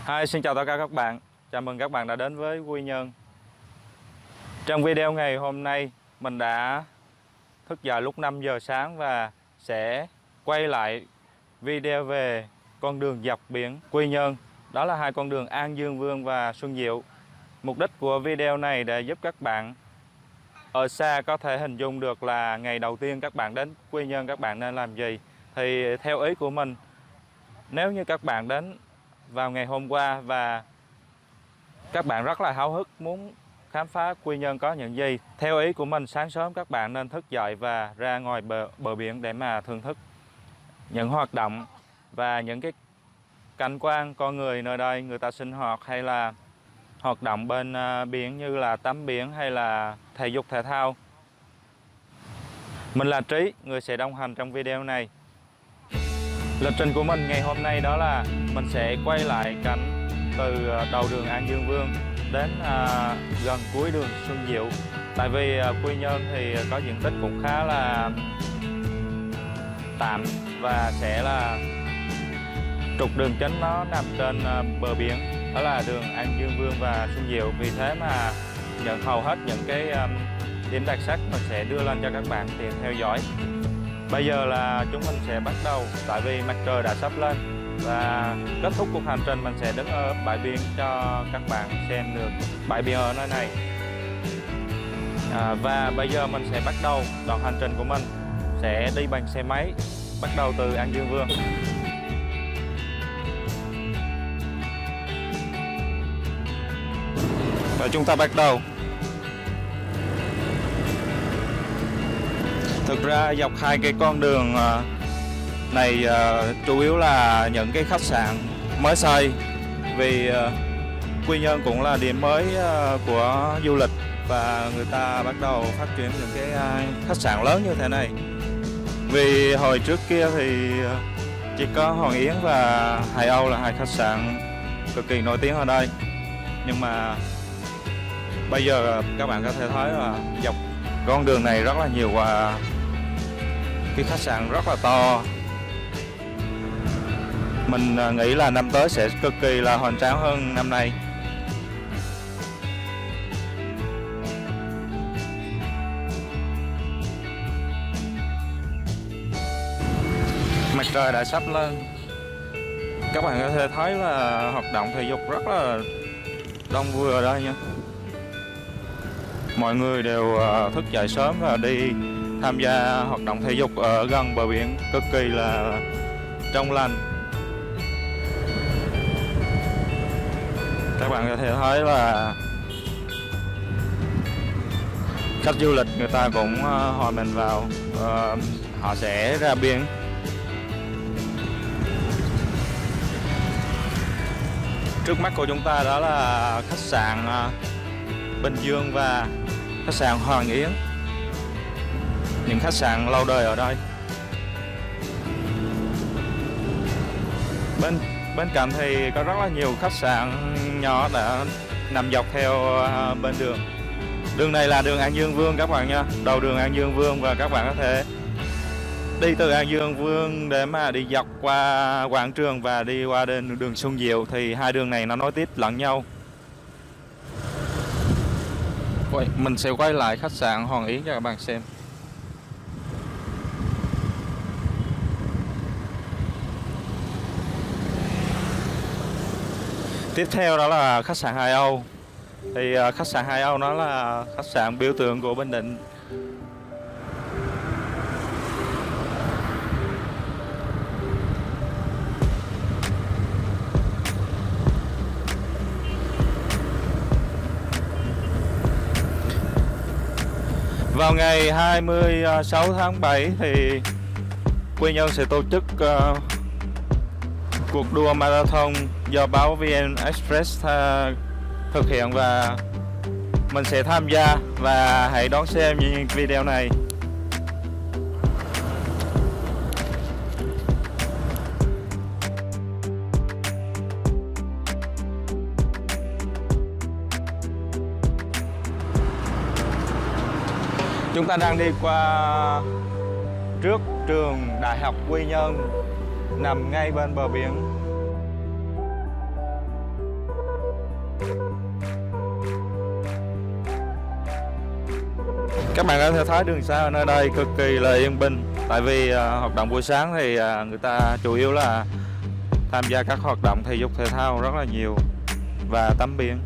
Hi, xin chào tất cả các bạn. Chào mừng các bạn đã đến với Quy Nhơn. Trong video ngày hôm nay, mình đã thức dậy lúc 5 giờ sáng và sẽ quay lại video về con đường dọc biển Quy Nhơn. Đó là hai con đường An Dương Vương và Xuân Diệu. Mục đích của video này để giúp các bạn ở xa có thể hình dung được là ngày đầu tiên các bạn đến Quy Nhơn các bạn nên làm gì. Thì theo ý của mình, nếu như các bạn đến vào ngày hôm qua và các bạn rất là háo hức muốn khám phá Quy Nhơn có những gì, theo ý của mình, sáng sớm các bạn nên thức dậy và ra ngoài bờ biển để mà thưởng thức những hoạt động và những cái cảnh quan con người nơi đây người ta sinh hoạt hay là hoạt động bên biển, như là tắm biển hay là thể dục thể thao. Mình là Trí, người sẽ đồng hành trong video này. Lịch trình của mình ngày hôm nay đó là mình sẽ quay lại cảnh từ đầu đường An Dương Vương đến gần cuối đường Xuân Diệu. Tại vì Quy Nhơn thì có diện tích cũng khá là tạm và sẽ là trục đường chính nó nằm trên bờ biển, đó là đường An Dương Vương và Xuân Diệu. Vì thế mà hầu hết những cái điểm đặc sắc mình sẽ đưa lên cho các bạn tiện theo dõi. Bây giờ là chúng mình sẽ bắt đầu, tại vì mặt trời đã sắp lên và kết thúc cuộc hành trình mình sẽ đứng ở bãi biển cho các bạn xem được bãi biển ở nơi này. Và bây giờ mình sẽ bắt đầu đoạn hành trình của mình, sẽ đi bằng xe máy bắt đầu từ An Dương Vương. Và chúng ta bắt đầu. Thực ra dọc hai cái con đường này chủ yếu là những cái khách sạn mới xây, vì Quy Nhơn cũng là điểm mới của du lịch và người ta bắt đầu phát triển những cái khách sạn lớn như thế này. Vì hồi trước kia thì chỉ có Hoàng Yến và Hải Âu là hai khách sạn cực kỳ nổi tiếng ở đây, nhưng mà bây giờ các bạn có thể thấy là dọc con đường này rất là nhiều cái khách sạn rất là to. Mình nghĩ là năm tới sẽ cực kỳ là hoành tráng hơn năm nay. Mặt trời đã sắp lên, các bạn có thể thấy là hoạt động thể dục rất là đông vui ở đây nha. Mọi người đều thức dậy sớm và đi tham gia hoạt động thể dục ở gần bờ biển, cực kỳ là trong lành. Các bạn có thể thấy là khách du lịch người ta cũng hòa mình vào, họ sẽ ra biển. Trước mắt của chúng ta đó là khách sạn Bình Dương và khách sạn Hoàng Yến, những khách sạn lâu đời ở đây. Bên cạnh thì có rất là nhiều khách sạn nhỏ đã nằm dọc theo bên đường. Đường này là đường An Dương Vương các bạn nha, đầu đường An Dương Vương, và các bạn có thể đi từ An Dương Vương để mà đi dọc qua quảng trường và đi qua đường Xuân Diệu, thì hai đường này nó nối tiếp lẫn nhau. Mình sẽ quay lại khách sạn Hoàng Yến cho các bạn xem. Tiếp theo đó là khách sạn Hải Âu. Thì khách sạn Hải Âu nó là khách sạn biểu tượng của Bình Định. Vào ngày 26 tháng 7 thì Quy Nhơn sẽ tổ chức cuộc đua marathon do báo VN Express thực hiện, và mình sẽ tham gia, và hãy đón xem những video này. Chúng ta đang đi qua trước trường Đại học Quy Nhơn, nằm ngay bên bờ biển. Các bạn có thể thấy đường xá ở nơi đây cực kỳ là yên bình. Tại vì hoạt động buổi sáng thì người ta chủ yếu là tham gia các hoạt động thể dục thể thao rất là nhiều và tắm biển.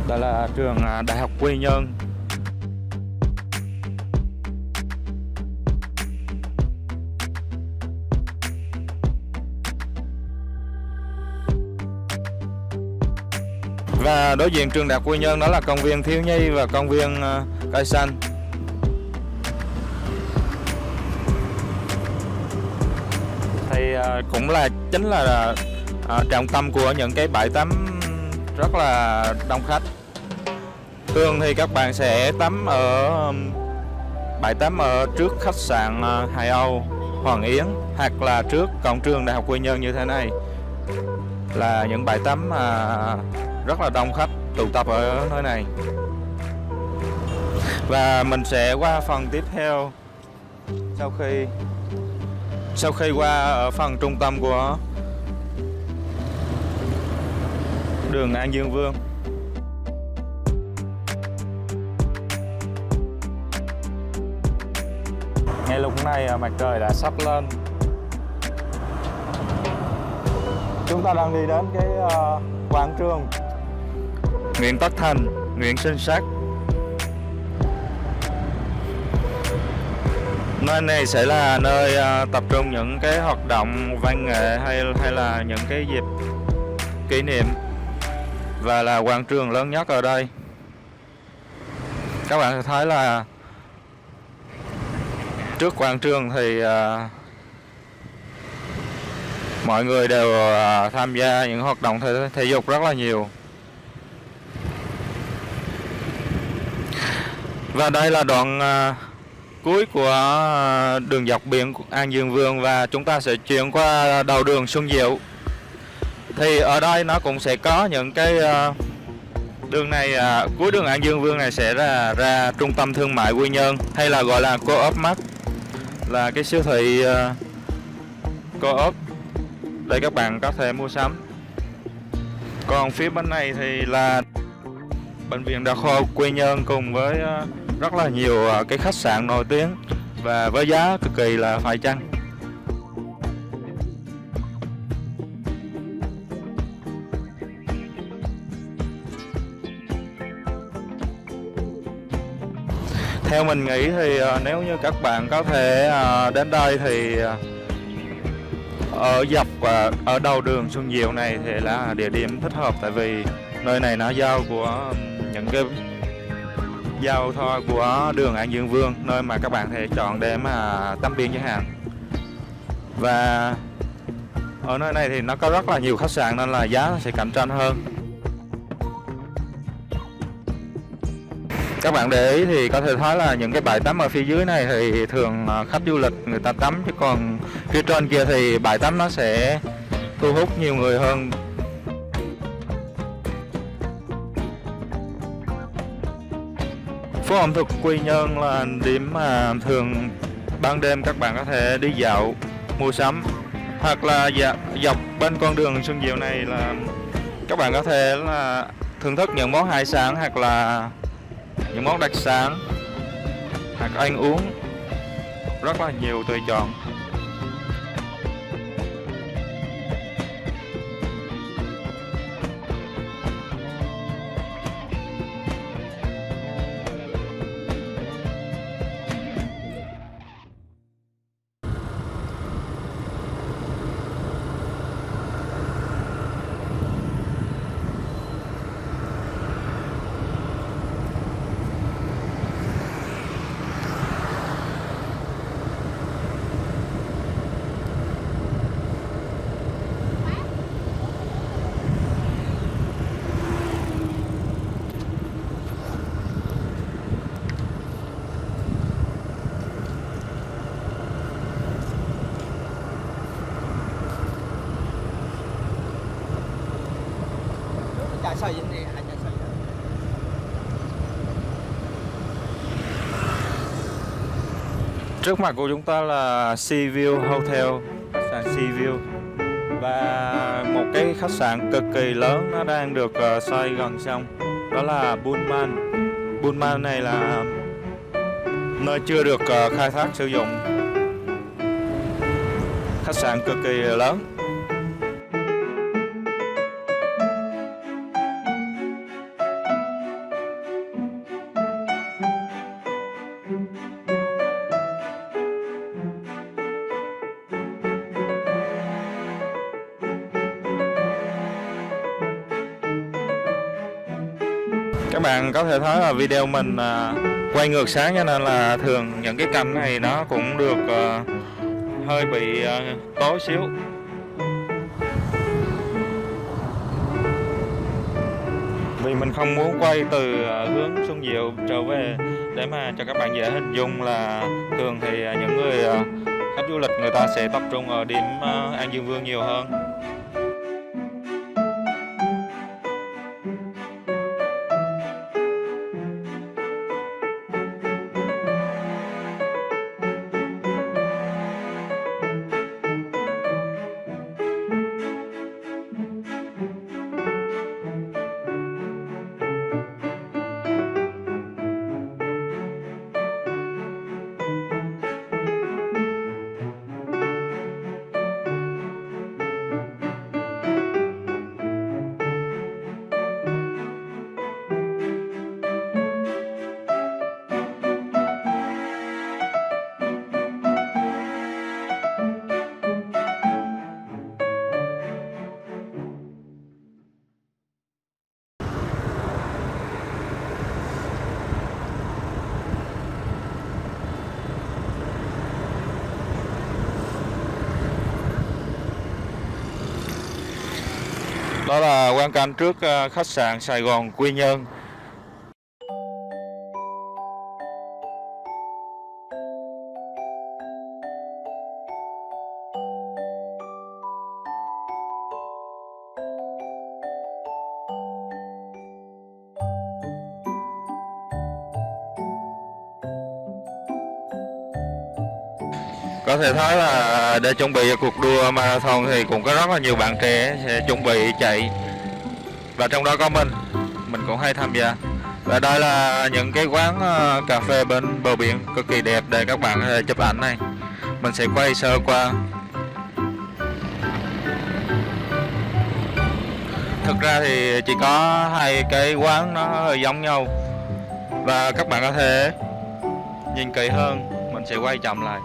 Đây là trường Đại học Quy Nhơn. Và đối diện trường Đại học Quy Nhơn đó là công viên Thiếu Nhi và công viên Cây Xanh. Thì cũng là chính là trọng tâm của những cái bãi tắm rất là đông khách. Thường thì các bạn sẽ tắm ở bãi tắm ở trước khách sạn Hải Âu, Hoàng Yến hoặc là trước cổng trường Đại học Quy Nhơn như thế này, là những bãi tắm rất là đông khách tụ tập ở nơi này. Và mình sẽ qua phần tiếp theo sau khi qua ở phần trung tâm của đường An Dương Vương. Ngay lúc này mặt trời đã sắp lên. Chúng ta đang đi đến cái quảng trường Nguyễn Tất Thành, Nguyễn Sinh Sắc. Nơi này sẽ là nơi tập trung những cái hoạt động văn nghệ hay là những cái dịp kỷ niệm, và là quảng trường lớn nhất ở đây. Các bạn thấy là trước quảng trường thì mọi người đều tham gia những hoạt động thể dục rất là nhiều. Và đây là đoạn cuối của đường dọc biển An Dương Vương, và chúng ta sẽ chuyển qua đầu đường Xuân Diệu. Thì ở đây nó cũng sẽ có những cái đường này, cuối đường An Dương Vương này sẽ ra trung tâm thương mại Quy Nhơn, hay là gọi là Co-op Mart, là cái siêu thị Co-op để các bạn có thể mua sắm. Còn phía bên này thì là bệnh viện Đa khoa Quy Nhơn cùng với rất là nhiều cái khách sạn nổi tiếng và với giá cực kỳ là phải chăng. Theo mình nghĩ thì nếu như các bạn có thể đến đây thì ở dọc ở đầu đường Xuân Diệu này thì là địa điểm thích hợp, tại vì nơi này nó giao của những cái giao thoa của đường An Dương Vương, nơi mà các bạn thể chọn để mà tắm biển chẳng hạn. Và ở nơi này thì nó có rất là nhiều khách sạn nên là giá sẽ cạnh tranh hơn. Các bạn để ý thì có thể thấy là những cái bãi tắm ở phía dưới này thì thường khách du lịch người ta tắm, chứ còn phía trên kia thì bãi tắm nó sẽ thu hút nhiều người hơn. Phố ẩm thực Quy Nhơn là điểm mà thường ban đêm các bạn có thể đi dạo, mua sắm, hoặc là dọc bên con đường Xuân Diệu này là các bạn có thể là thưởng thức những món hải sản hoặc là những món đặc sản, hoặc ăn uống rất là nhiều tùy chọn. Trước mặt của chúng ta là Sea View Hotel, khách sạn Sea View, và một cái khách sạn cực kỳ lớn nó đang được xây gần xong, đó là Pullman Buôn Ma này là nơi chưa được khai thác sử dụng, khách sạn cực kỳ lớn. Các bạn có thể thấy là video mình quay ngược sáng, cho nên là thường những cái cảnh này nó cũng được hơi bị tối xíu. Vì mình không muốn quay từ hướng Xuân Diệu trở về để mà cho các bạn dễ hình dung là thường thì những người khách du lịch người ta sẽ tập trung ở điểm An Dương Vương nhiều hơn. Đó là quang cảnh trước khách sạn Sài Gòn Quy Nhơn. Có thể thấy là để chuẩn bị cuộc đua marathon thì cũng có rất là nhiều bạn trẻ sẽ chuẩn bị chạy, và trong đó có mình cũng hay tham gia. Và đây là những cái quán cà phê bên bờ biển cực kỳ đẹp để các bạn có thể chụp ảnh này. Mình sẽ quay sơ qua. Thực ra thì chỉ có hai cái quán nó hơi giống nhau, và các bạn có thể nhìn kỹ hơn. Mình sẽ quay chậm lại.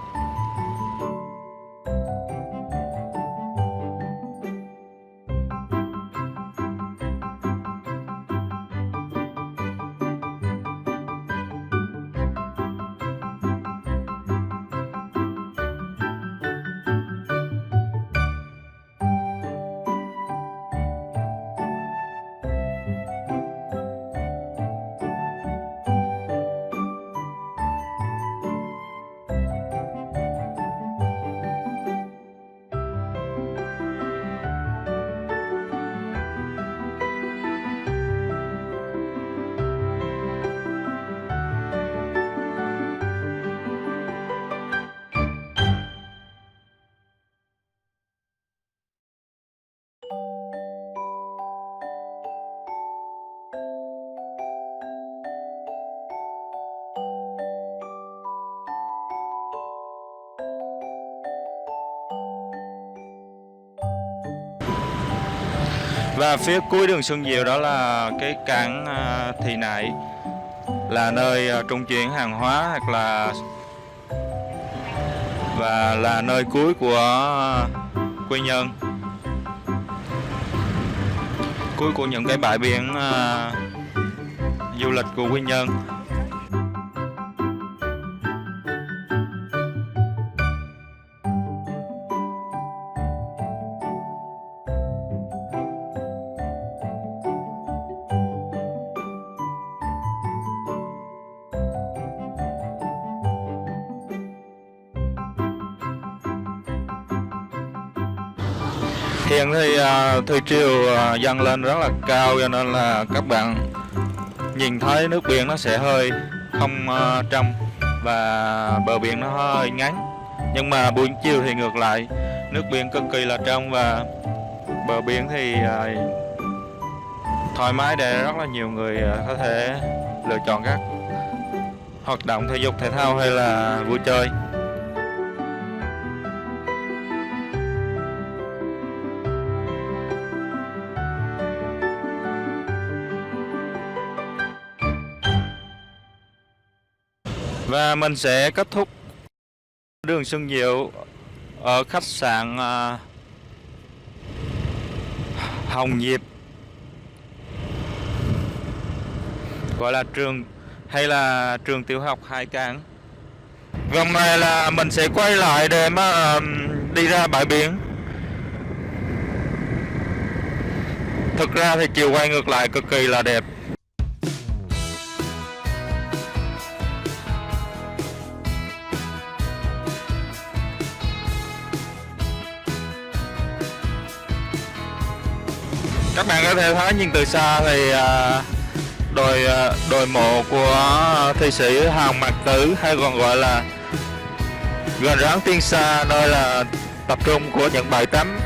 Và phía cuối đường Xuân Diệu đó là cái cảng Thị Nại, là nơi trung chuyển hàng hóa và là nơi cuối của Quy Nhơn, cuối của những cái bãi biển du lịch của Quy Nhơn. Hiện thì thủy triều dâng lên rất là cao, cho nên là các bạn nhìn thấy nước biển nó sẽ hơi không trong, và bờ biển nó hơi ngắn. Nhưng mà buổi chiều thì ngược lại, nước biển cực kỳ là trong, và bờ biển thì thoải mái để rất là nhiều người có thể lựa chọn các hoạt động thể dục thể thao hay là vui chơi. Và mình sẽ kết thúc đường Xuân Diệu ở khách sạn Hồng Diệp, gọi là trường hay là trường tiểu học Hải Cảng. Vòng này là mình sẽ quay lại để mà đi ra bãi biển. Thực ra thì chiều quay ngược lại cực kỳ là đẹp. Các bạn có thể thấy nhìn từ xa thì đồi mộ của thi sĩ Hàn Mạc Tử, hay còn gọi là Gành Ráng Tiên Sa, nơi là tập trung của những bãi tắm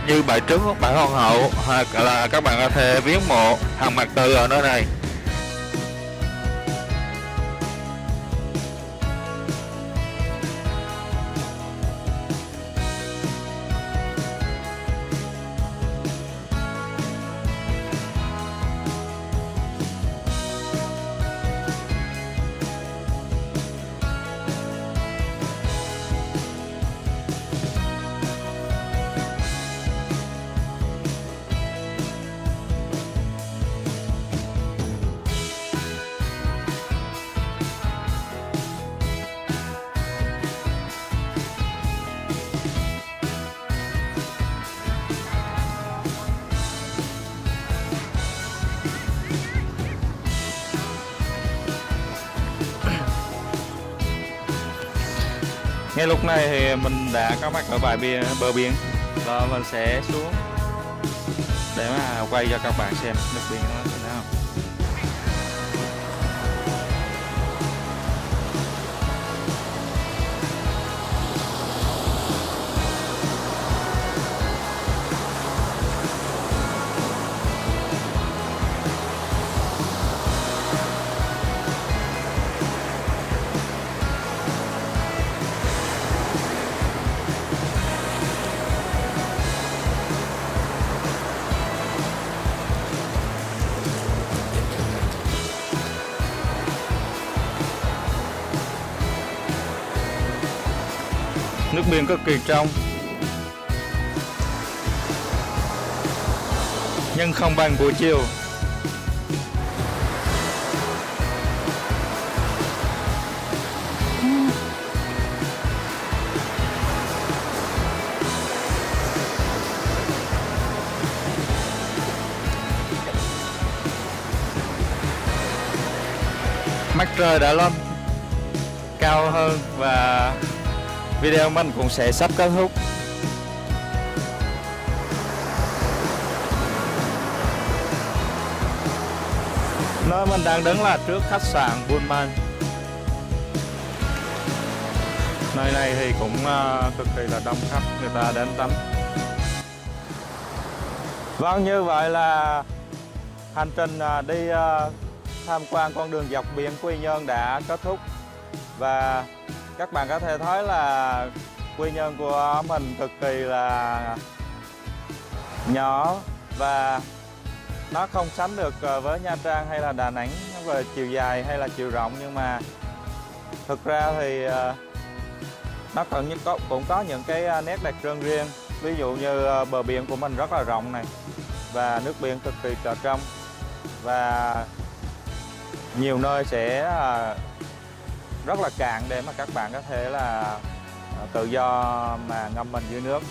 như bãi Trứng, bãi Hoàng Hậu, hoặc là các bạn có thể viếng mộ Hàn Mạc Tử ở nơi này. Ngay lúc này thì mình đã có mặt ở bờ biển, và mình sẽ xuống để mà quay cho các bạn xem nước biển nó thế nào. Nước biển cực kỳ trong, nhưng không bằng buổi chiều. Mặt trời đã lên cao hơn và video mình cũng sẽ sắp kết thúc. Nơi mình đang đứng là trước khách sạn Pullman. Nơi này thì cũng cực kỳ là đông khách người ta đến tắm. Vâng, như vậy là hành trình đi tham quan con đường dọc biển Quy Nhơn đã kết thúc. Và các bạn có thể thấy là Quy Nhơn của mình cực kỳ là nhỏ, và nó không sánh được với Nha Trang hay là Đà Nẵng về chiều dài hay là chiều rộng, nhưng mà thực ra thì nó cũng có những cái nét đặc trưng riêng. Ví dụ như bờ biển của mình rất là rộng này, và nước biển cực kỳ trong, và nhiều nơi sẽ rất là cạn để mà các bạn có thể là tự do mà ngâm mình dưới nước.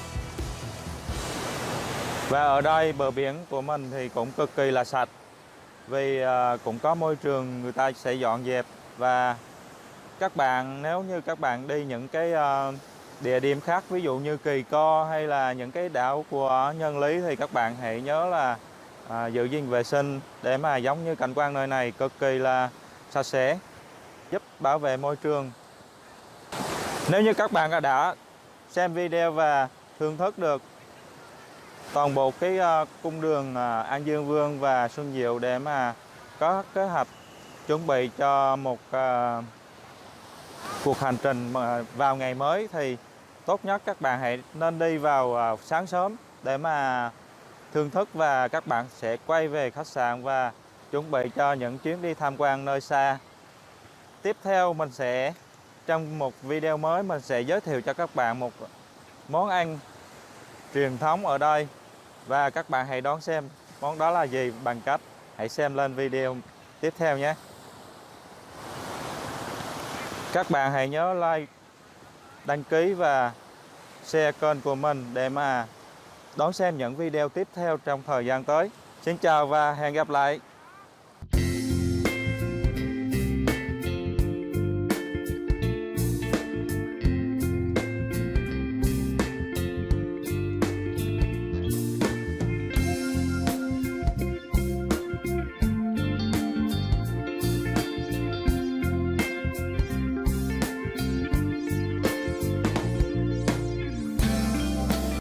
Và ở đây bờ biển của mình thì cũng cực kỳ là sạch, vì cũng có môi trường người ta sẽ dọn dẹp. Và các bạn, nếu như các bạn đi những cái địa điểm khác, ví dụ như Kỳ Co hay là những cái đảo của Nhân Lý, thì các bạn hãy nhớ là giữ gìn vệ sinh để mà giống như cảnh quan nơi này cực kỳ là sạch sẽ, giúp bảo vệ môi trường. Nếu như các bạn đã xem video và thưởng thức được toàn bộ cái cung đường An Dương Vương và Xuân Diệu để mà có kế hoạch chuẩn bị cho một cuộc hành trình mà vào ngày mới, thì tốt nhất các bạn hãy nên đi vào sáng sớm để mà thưởng thức, và các bạn sẽ quay về khách sạn và chuẩn bị cho những chuyến đi tham quan nơi xa. Tiếp theo trong một video mới mình sẽ giới thiệu cho các bạn một món ăn truyền thống ở đây, và các bạn hãy đón xem món đó là gì bằng cách hãy xem lên video tiếp theo nhé. Các bạn hãy nhớ like, đăng ký và share kênh của mình để mà đón xem những video tiếp theo trong thời gian tới. Xin chào và hẹn gặp lại.